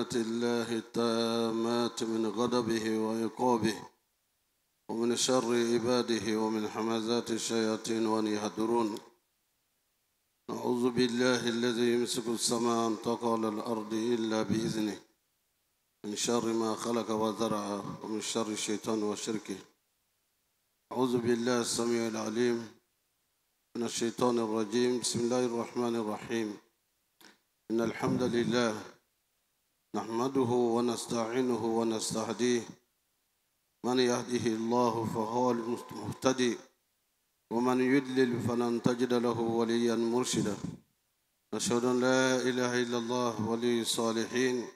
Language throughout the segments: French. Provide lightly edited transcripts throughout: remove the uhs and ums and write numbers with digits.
كلمات الله التامات من غضبه وعقابه ومن شر عباده ومن حمزات الشياطين وأن يهدرون. نعوذ بالله الذي يمسك السماء أن تقع على الأرض إلا بإذنه من شر ما خلق وزرع ومن شر الشيطان وشركه. أعوذ بالله السميع العليم من الشيطان الرجيم. بسم الله الرحمن الرحيم. إن الحمد لله نحمده ونستعينه ونستهديه. من يهده الله فهو المهتدي ومن يضلل فلن تجد له وليا مرشدا. نشهد أن لا إله إلا الله ولي الصالحين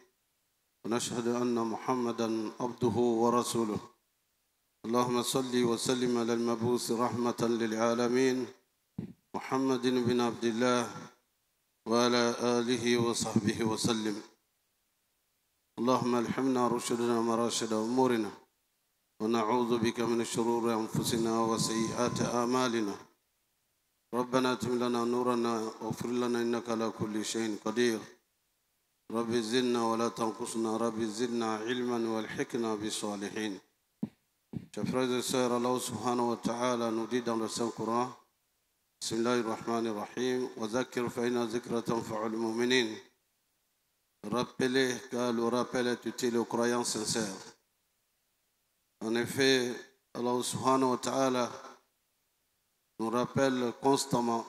ونشهد أن محمدا عبده ورسوله. اللهم صل وسلم على المبعوث رحمة للعالمين محمد بن عبد الله وعلى آله وصحبه وسلم. اللهم الحمنا رشدنا مراشد أمورنا ونعوذ بك من شرور أنفسنا وسيئات أعمالنا. ربنا اتم لنا نورنا واغفر لنا إنك على كل شيء قدير. رب زدنا ولا تنقصنا. رب زدنا علما والحقنا بالصالحين. Chers frères et sœurs, Allah subhanahu wa ta'ala nous dit dans le Saint-Coran, Bismillahirrahmanirrahim, wa zakir fa inna zikra tanfa'ul mu'minin. Rappelez, car le rappel est utile aux croyants sincères. En effet, Allah subhanahu wa ta'ala nous rappelle constamment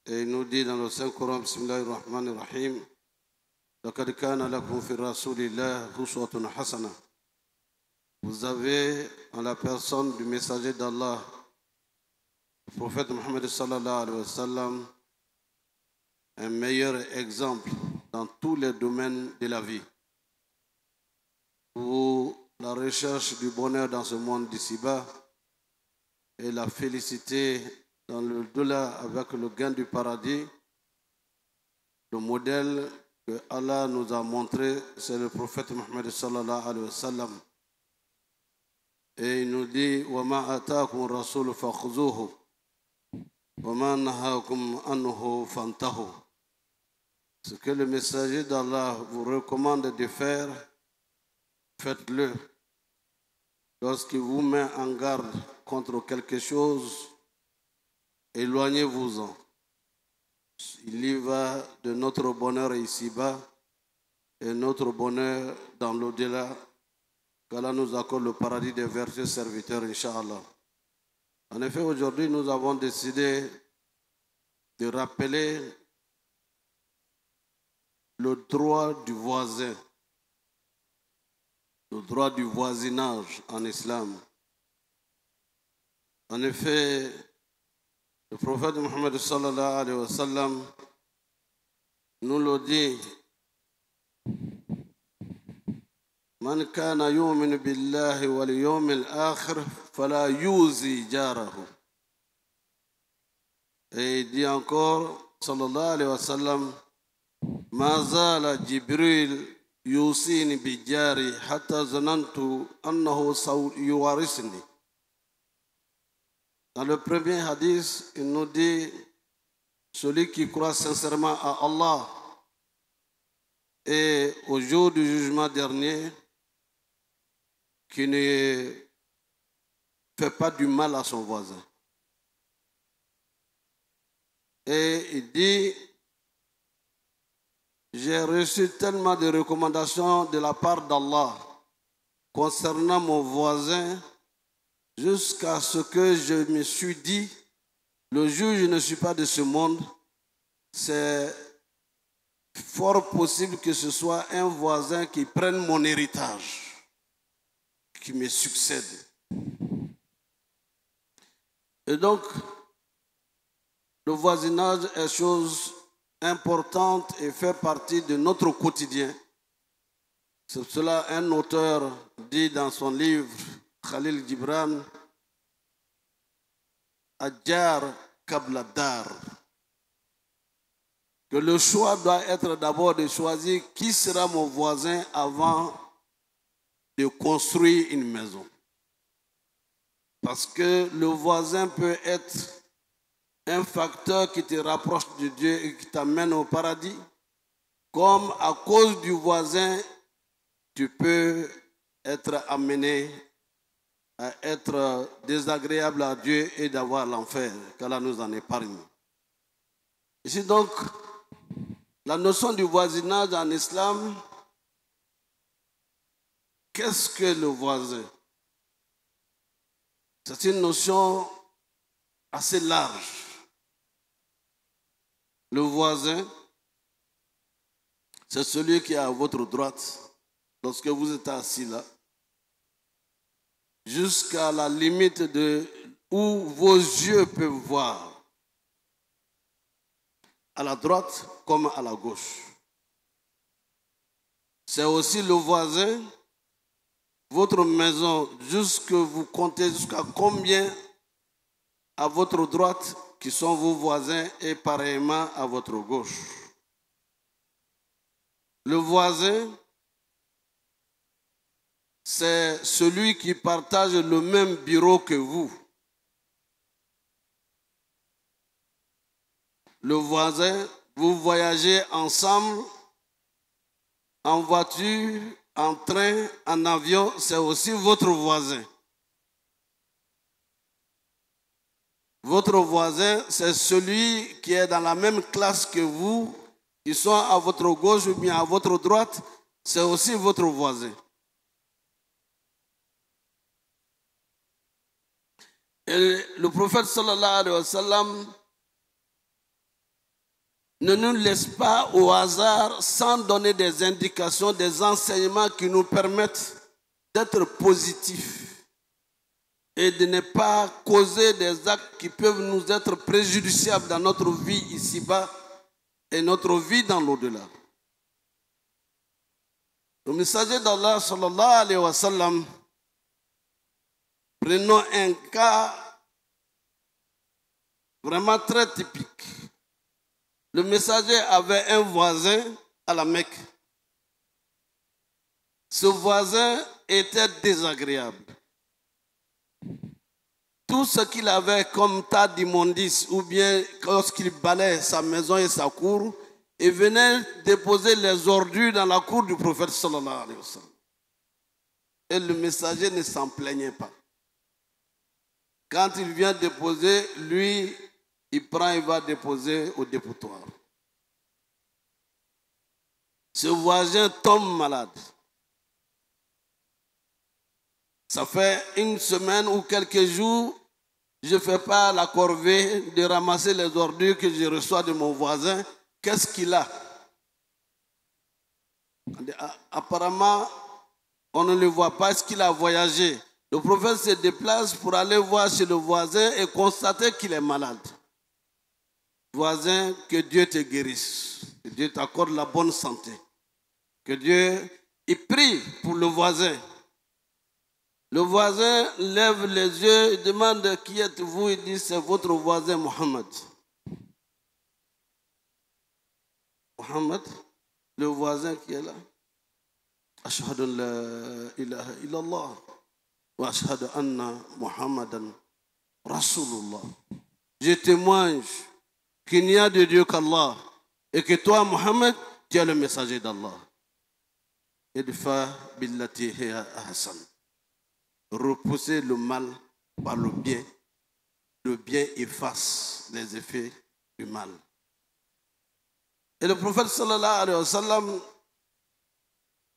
et il nous dit dans le Saint-Coran, Bismillahirrahmanirrahim, laqad kana lakum fi rasulillah uswatun hasana. Vous avez en la personne du messager d'Allah, le prophète Mohammed sallallahu alayhi wa sallam, un meilleur exemple dans tous les domaines de la vie. Pour la recherche du bonheur dans ce monde d'ici-bas et la félicité dans le delà avec le gain du paradis, le modèle que Allah nous a montré, c'est le prophète Mohammed sallallahu alayhi wa sallam. Et il nous dit وَمَا أَتَاكُمُ الرَّسُولُ فَخُذُوهُ وَمَا نَهَاكُمْ عَنْهُ فَانْتَهُوا. Ce que le messager d'Allah vous recommande de faire, faites-le. Lorsqu'il vous met en garde contre quelque chose, éloignez-vous-en. Il y va de notre bonheur ici-bas et notre bonheur dans l'au-delà. qu'Allah nous accorde le paradis des vertueux serviteurs, Inch'Allah. En effet, aujourd'hui, nous avons décidé de rappeler le droit du voisin, le droit du voisinage en islam. En effet, le prophète Mohammed sallallahu alayhi wa sallam nous le dit. من كان يؤمن بالله واليوم الآخر فلا يؤذي جاره. Et il dit encore, sallallahu alayhi wa sallam, ما زال جبريل يوصيني بجاري حتى ظننت أنه سيورثني. Dans le premier hadith, il nous dit, celui qui croit sincèrement à Allah et au jour du jugement dernier, qui ne fait pas du mal à son voisin. Et il dit, j'ai reçu tellement de recommandations de la part d'Allah concernant mon voisin jusqu'à ce que je me suis dit, le jour où je ne suis pas de ce monde, c'est fort possible que ce soit un voisin qui prenne mon héritage, qui me succède. Et donc, le voisinage est chose importante et fait partie de notre quotidien. C'est pour cela un auteur dit dans son livre, Khalil Gibran, Adjar Kabla Dar, que le choix doit être d'abord de choisir qui sera mon voisin avant de construire une maison. Parce que le voisin peut être un facteur qui te rapproche de Dieu et qui t'amène au paradis, comme à cause du voisin, tu peux être amené à être désagréable à Dieu et d'avoir l'enfer, qu'Allah nous en épargne. Ici donc, la notion du voisinage en islam, qu'est-ce que le voisin? C'est une notion assez large. Le voisin, c'est celui qui est à votre droite lorsque vous êtes assis là, jusqu'à la limite de où vos yeux peuvent voir, à la droite comme à la gauche. C'est aussi le voisin, votre maison, jusque vous comptez jusqu'à combien à votre droite qui sont vos voisins et pareillement à votre gauche. Le voisin, c'est celui qui partage le même bureau que vous. Le voisin, vous voyagez ensemble en voiture, en train, en avion, c'est aussi votre voisin. Votre voisin, c'est celui qui est dans la même classe que vous, qui sont à votre gauche ou bien à votre droite, c'est aussi votre voisin. Et le prophète sallallahu alayhi wa sallam ne nous laisse pas au hasard sans donner des indications, des enseignements qui nous permettent d'être positifs et de ne pas causer des actes qui peuvent nous être préjudiciables dans notre vie ici-bas et notre vie dans l'au-delà. Le messager d'Allah sallallahu alayhi wa sallam, prenons un cas vraiment très typique. Le messager avait un voisin à la Mecque. Ce voisin était désagréable. Tout ce qu'il avait comme tas d'immondices, ou bien lorsqu'il balayait sa maison et sa cour, il venait déposer les ordures dans la cour du prophète sallallahu alayhi wa sallam. Et le messager ne s'en plaignait pas. Quand il vient déposer, lui, il prend et va déposer au dépotoir. Ce voisin tombe malade. Ça fait une semaine ou quelques jours, je ne fais pas la corvée de ramasser les ordures que je reçois de mon voisin. Qu'est-ce qu'il a? Apparemment, on ne le voit pas. Est-ce qu'il a voyagé? Le prophète se déplace pour aller voir chez le voisin et constater qu'il est malade. Voisin, que Dieu te guérisse, que Dieu t'accorde la bonne santé, que Dieu il prie pour le voisin. Le voisin lève les yeux et demande qui êtes-vous? Il dit c'est votre voisin Mohammed. Mohammed, le voisin qui est là. Ashhadu an la ilaha illallah wa ashhadu anna Muhammadan Rasulullah. Je témoigne qu'il n'y a de Dieu qu'Allah et que toi, Mohammed, tu es le messager d'Allah. Idfa billati hiya ahsan. Repousser le mal par le bien. Le bien efface les effets du mal. Et le prophète sallallahu alayhi wa sallam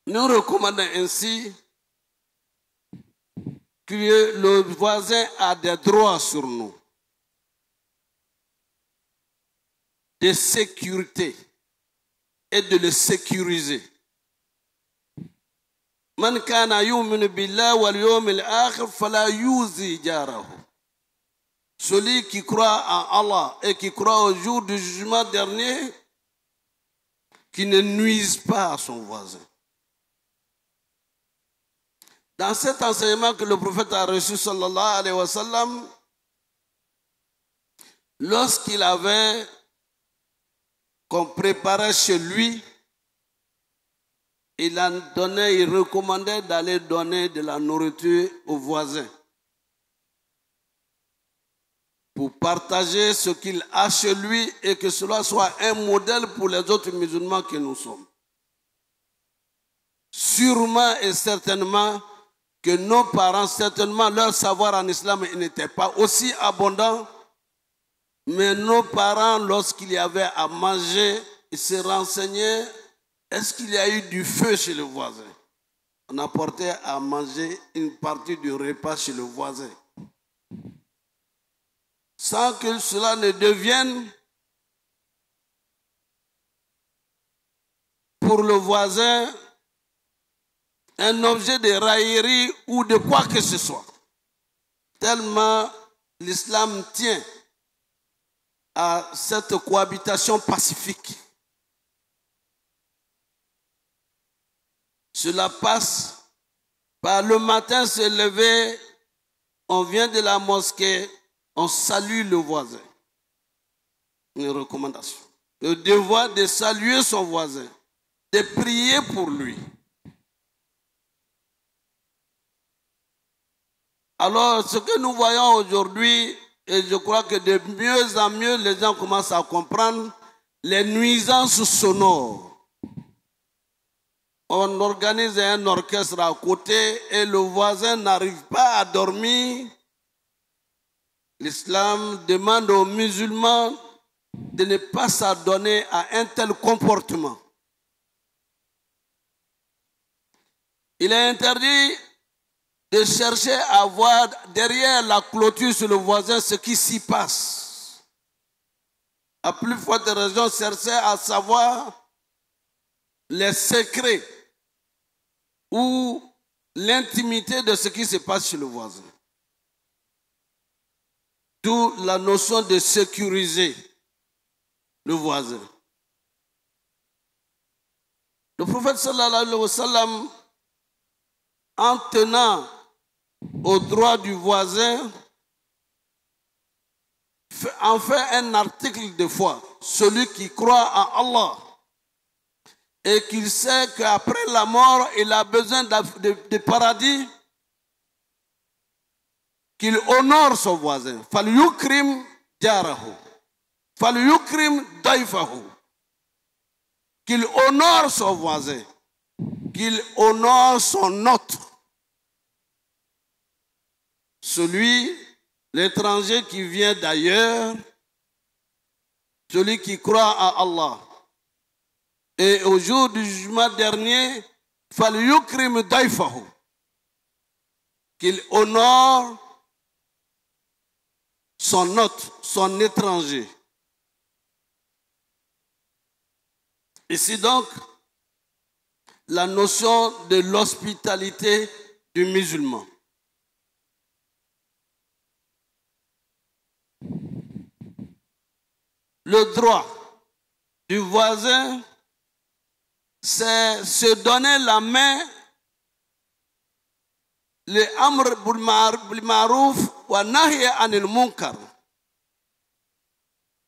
nous recommande ainsi que le voisin a des droits sur nous. De sécurité et de le sécuriser. Man kana yu'minu billahi wal yawmil akhir fala yuzi jarahu. Celui qui croit en Allah et qui croit au jour du jugement dernier, qui ne nuise pas à son voisin. Dans cet enseignement que le prophète a reçu sallallahu alayhi wa sallam, lorsqu'il avait qu'on préparait chez lui, il recommandait d'aller donner de la nourriture aux voisins. pour partager ce qu'il a chez lui et que cela soit un modèle pour les autres musulmans que nous sommes. Sûrement et certainement que nos parents, certainement leur savoir en islam n'était pas aussi abondant, mais nos parents, lorsqu'il y avait à manger, ils se renseignaient, est-ce qu'il y a eu du feu chez le voisin? On apportait à manger une partie du repas chez le voisin. Sans que cela ne devienne pour le voisin un objet de raillerie ou de quoi que ce soit. Tellement l'islam tient à cette cohabitation pacifique. Cela passe par le matin se lever, on vient de la mosquée, on salue le voisin. Une recommandation. Le devoir de saluer son voisin, de prier pour lui. Alors, ce que nous voyons aujourd'hui, et je crois que de mieux en mieux, les gens commencent à comprendre les nuisances sonores. On organise un orchestre à côté et le voisin n'arrive pas à dormir. L'islam demande aux musulmans de ne pas s'adonner à un tel comportement. Il est interdit de chercher à voir derrière la clôture sur le voisin ce qui s'y passe. À plus forte raison, chercher à savoir les secrets ou l'intimité de ce qui se passe chez le voisin. D'où la notion de sécuriser le voisin. Le prophète sallallahu alayhi wa sallam, en tenant au droit du voisin, en fait un article de foi. Celui qui croit en Allah et qu'il sait qu'après la mort, il a besoin de paradis, qu'il honore son voisin. Falyukrim jarahu. Falyukrim daifahu. Qu'il honore son voisin. Qu'il honore son hôte. Celui, l'étranger qui vient d'ailleurs, celui qui croit à Allah. Et au jour du jugement dernier, falyukrim daifahu. Qu'il honore son hôte, son étranger. Ici donc, la notion de l'hospitalité du musulman. Le droit du voisin, c'est se donner la main, le amr bil ma'ruf wa nahy anil munkar.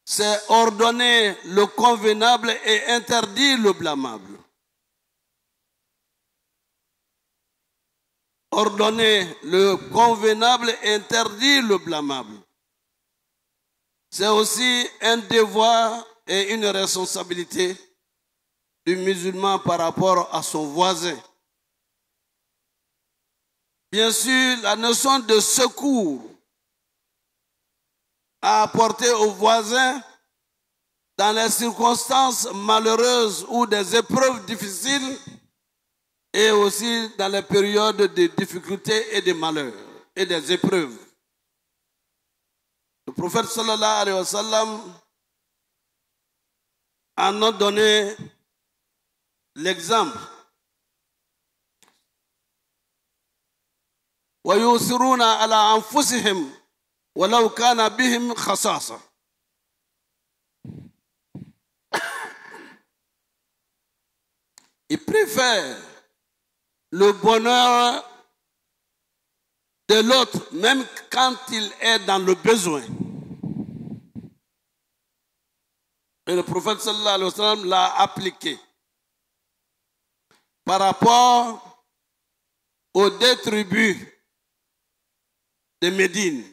C'est ordonner le convenable et interdire le blâmable. Ordonner le convenable et interdire le blâmable. C'est aussi un devoir et une responsabilité du musulman par rapport à son voisin. Bien sûr, la notion de secours à apporter aux voisins dans les circonstances malheureuses ou des épreuves difficiles et aussi dans les périodes de difficultés et de malheurs et des épreuves. Le prophète sallallahu alayhi wa sallam en a donné l'exemple. وَيُؤْثِرُونَ عَلَىٰ أَنفُسِهِمْ وَلَوْ كَانَ بِهِمْ خَصَاصَةٌ. Ils préfèrent le bonheur de l'autre, même quand il est dans le besoin. Et le prophète sallallahu alayhi wa sallam l'a appliqué par rapport aux 2 tribus de Médine.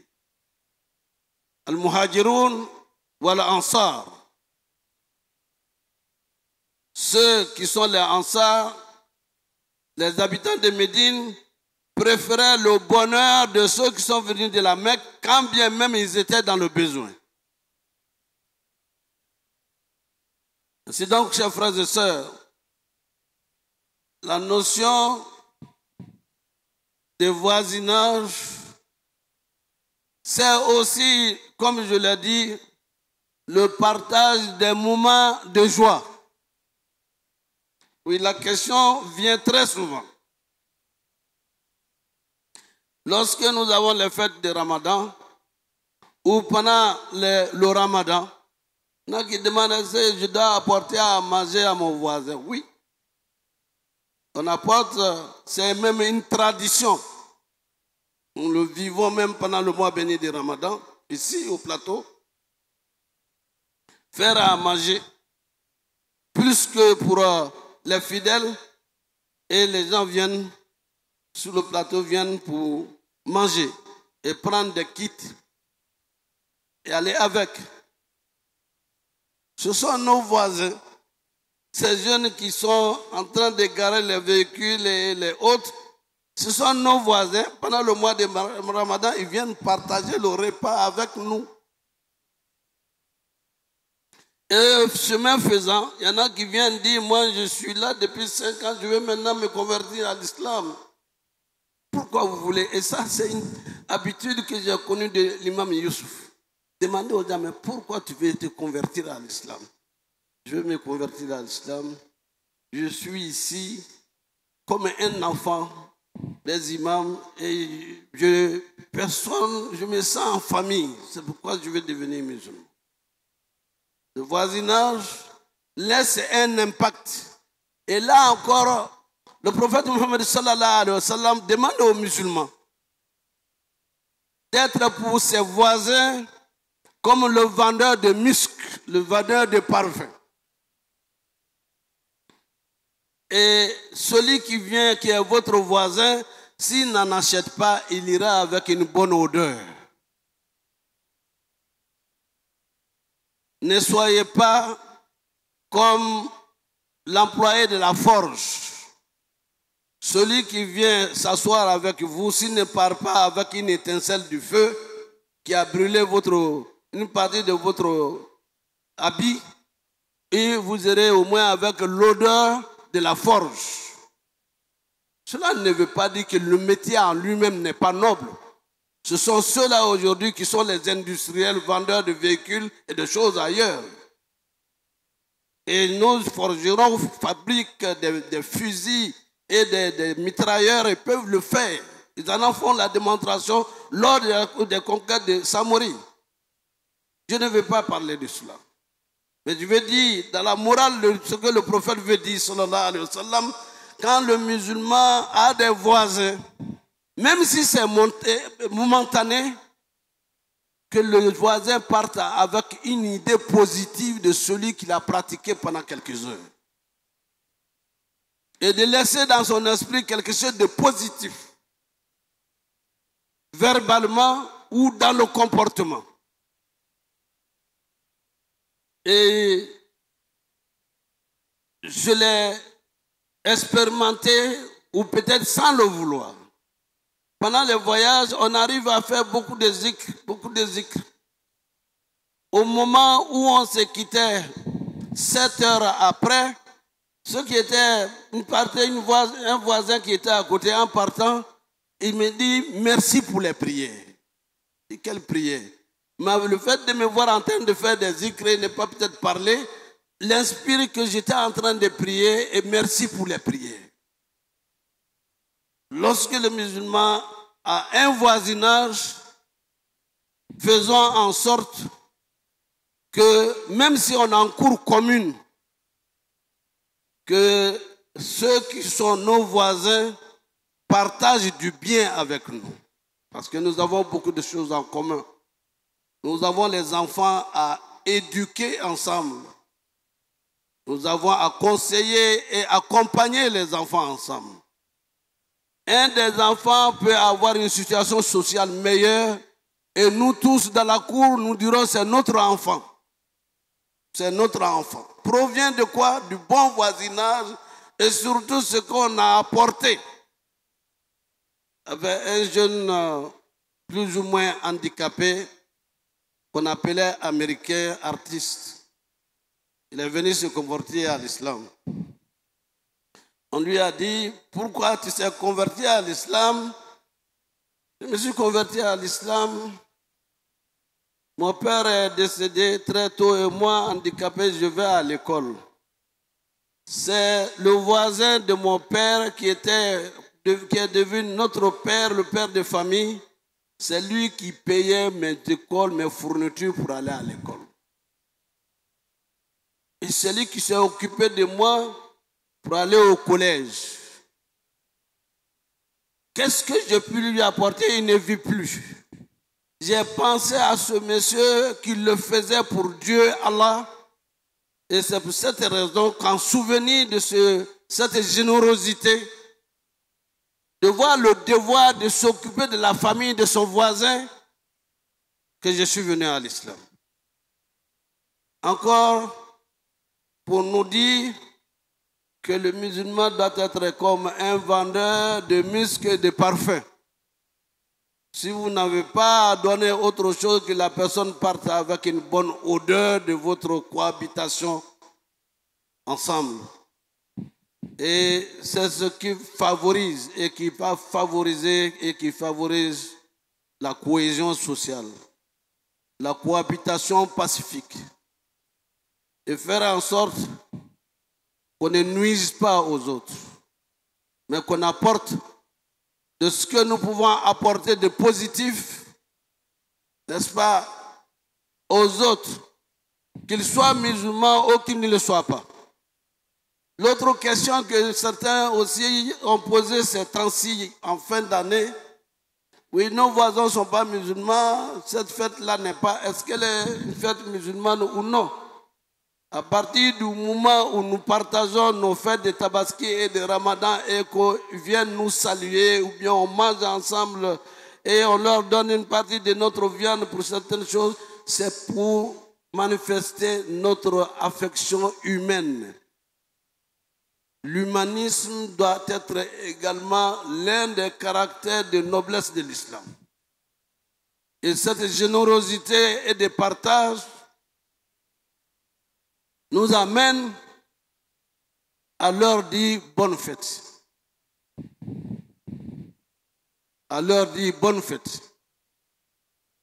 Al-Muhajiroun ou Al-Ansar. Ceux qui sont les Ansar, les habitants de Médine, préféraient le bonheur de ceux qui sont venus de la Mecque, quand bien même ils étaient dans le besoin. C'est donc, chers frères et sœurs, la notion de voisinage, c'est aussi, comme je l'ai dit, le partage des moments de joie. Oui, la question vient très souvent. Lorsque nous avons les fêtes de Ramadan, ou pendant le Ramadan, il y en a qui demandent si je dois apporter à manger à mon voisin. Oui. On apporte, c'est même une tradition. Nous le vivons même pendant le mois béni de Ramadan, ici au plateau. Faire à manger, plus que pour les fidèles, et les gens viennent sur le plateau, viennent pour manger et prendre des kits et aller avec. Ce sont nos voisins, ces jeunes qui sont en train de garer les véhicules et les autres. Ce sont nos voisins. Pendant le mois de Ramadan, ils viennent partager le repas avec nous. Et chemin faisant, il y en a qui viennent dire, moi je suis là depuis 5 ans, je vais maintenant me convertir à l'islam. Pourquoi vous voulez? Et ça, c'est une habitude que j'ai connue de l'imam Youssouf. Demandez aux gens, mais pourquoi tu veux te convertir à l'islam? Je veux me convertir à l'islam. Je suis ici comme un enfant des imams et je me sens en famille. C'est pourquoi je veux devenir musulman. Le voisinage laisse un impact. Et là encore, le prophète Mohammed sallallahu alayhi wa sallam demande aux musulmans d'être pour ses voisins comme le vendeur de musc, le vendeur de parfum. Et celui qui vient, qui est votre voisin, s'il n'en achète pas, il ira avec une bonne odeur. Ne soyez pas comme l'employé de la forge. Celui qui vient s'asseoir avec vous, s'il ne part pas avec une étincelle du feu qui a brûlé une partie de votre habit, et vous irez au moins avec l'odeur de la forge. Cela ne veut pas dire que le métier en lui-même n'est pas noble. Ce sont ceux-là aujourd'hui qui sont les industriels, vendeurs de véhicules et de choses ailleurs. Et nos forgerons fabriquent des fusils et des mitrailleurs et peuvent le faire. Ils en font la démonstration lors des conquêtes de Samori. Je ne vais pas parler de cela. Mais je vais dire, dans la morale, ce que le prophète veut dire, sallallahu alayhi wa sallam, quand le musulman a des voisins, même si c'est momentané, que le voisin parte avec une idée positive de celui qu'il a pratiqué pendant quelques heures. Et de laisser dans son esprit quelque chose de positif, verbalement ou dans le comportement. Et je l'ai expérimenté, ou peut-être sans le vouloir. Pendant les voyages, on arrive à faire beaucoup de zikr. Au moment où on se quittait, 7 heures après, ceux qui étaient, un voisin qui était à côté en partant, il me dit merci pour les prières. Et quelle prière? Mais le fait de me voir en train de faire des zikr et ne pas peut-être parler, l'inspire que j'étais en train de prier et merci pour les prières. Lorsque le musulman a un voisinage, faisons en sorte que même si on est en cour commune, que ceux qui sont nos voisins partagent du bien avec nous. Parce que nous avons beaucoup de choses en commun. Nous avons les enfants à éduquer ensemble. Nous avons à conseiller et accompagner les enfants ensemble. Un des enfants peut avoir une situation sociale meilleure Et nous tous dans la cour, nous dirons c'est notre enfant. C'est notre enfant. Provient de quoi? Du bon voisinage et surtout ce qu'on a apporté. Avec un jeune plus ou moins handicapé qu'on appelait américain artiste. Il est venu se convertir à l'islam. On lui a dit, pourquoi tu t'es converti à l'islam? Je me suis converti à l'islam. Mon père est décédé très tôt et moi, handicapé, je vais à l'école. C'est le voisin de mon père qui est devenu notre père, le père de famille. C'est lui qui payait mes écoles, mes fournitures pour aller à l'école. Et c'est lui qui s'est occupé de moi pour aller au collège. Qu'est-ce que j'ai pu lui apporter? Il ne vit plus. J'ai pensé à ce monsieur qui le faisait pour Dieu, Allah. Et c'est pour cette raison qu'en souvenir de cette générosité, de voir le devoir de s'occuper de la famille de son voisin, que je suis venu à l'islam. Encore, pour nous dire que le musulman doit être comme un vendeur de musc et de parfums. Si vous n'avez pas donné autre chose que la personne parte avec une bonne odeur de votre cohabitation ensemble. Et c'est ce qui favorise et qui va favoriser et qui favorise la cohésion sociale, la cohabitation pacifique. Et faire en sorte qu'on ne nuise pas aux autres, mais qu'on apporte de ce que nous pouvons apporter de positif, n'est-ce pas, aux autres, qu'ils soient musulmans ou qu'ils ne le soient pas. L'autre question que certains aussi ont posée ces temps-ci, en fin d'année, oui, nos voisins ne sont pas musulmans, cette fête-là n'est pas, est-ce qu'elle est une fête musulmane ou non? À partir du moment où nous partageons nos fêtes de Tabaski et de Ramadan et qu'ils viennent nous saluer ou bien on mange ensemble et on leur donne une partie de notre viande pour certaines choses, c'est pour manifester notre affection humaine. L'humanisme doit être également l'un des caractères de noblesse de l'islam. Et cette générosité et de partage nous amène à leur dire bonne fête. À leur dire bonne fête.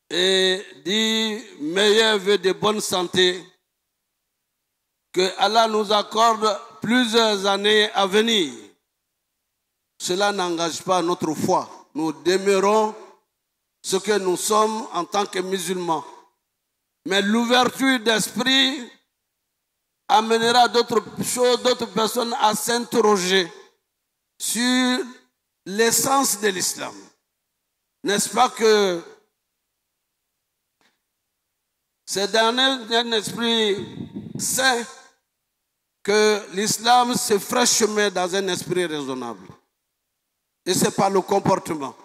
Et dire meilleurs vœux de bonne santé. Que Allah nous accorde plusieurs années à venir. Cela n'engage pas notre foi. Nous demeurons ce que nous sommes en tant que musulmans. Mais l'ouverture d'esprit amènera d'autres choses, d'autres personnes à s'interroger sur l'essence de l'islam. N'est-ce pas que c'est dans un esprit sain que l'islam se ferait chemin dans un esprit raisonnable. Et c'est pas le comportement.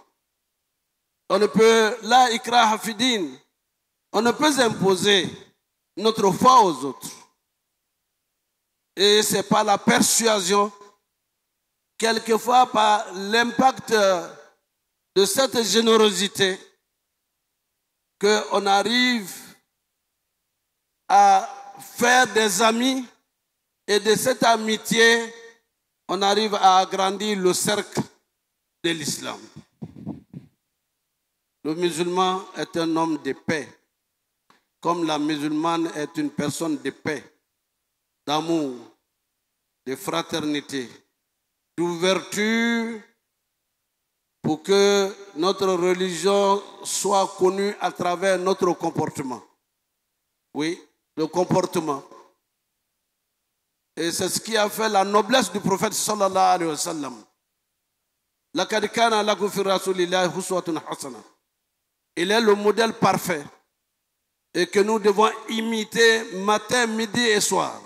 On ne peut, la ikraha fi din, on ne peut imposer notre foi aux autres. Et c'est par la persuasion, quelquefois par l'impact de cette générosité, qu'on arrive à faire des amis et de cette amitié, on arrive à agrandir le cercle de l'islam. Le musulman est un homme de paix, comme la musulmane est une personne de paix, d'amour, de fraternité, d'ouverture pour que notre religion soit connue à travers notre comportement. Oui, le comportement. Et c'est ce qui a fait la noblesse du prophète sallallahu alayhi wa sallam. Laqad kana lakum fi rasulillahi uswatun hasana. Il est le modèle parfait et que nous devons imiter matin, midi et soir.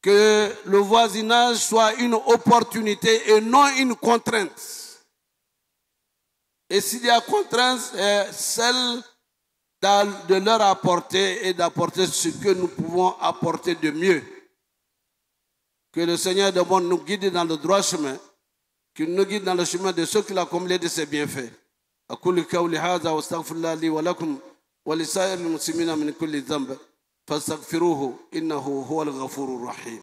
Que le voisinage soit une opportunité et non une contrainte. Et s'il y a contrainte, c'est celle de leur apporter et d'apporter ce que nous pouvons apporter de mieux. Que le Seigneur de monde nous guide dans le droit chemin, qu'il nous guide dans le chemin de ceux qu'il a comblés de ses bienfaits. أقول قولي هذا واستغفر الله لي ولكم ولسائر المسلمين من كل ذنب فاستغفروه إنه هو الغفور الرحيم.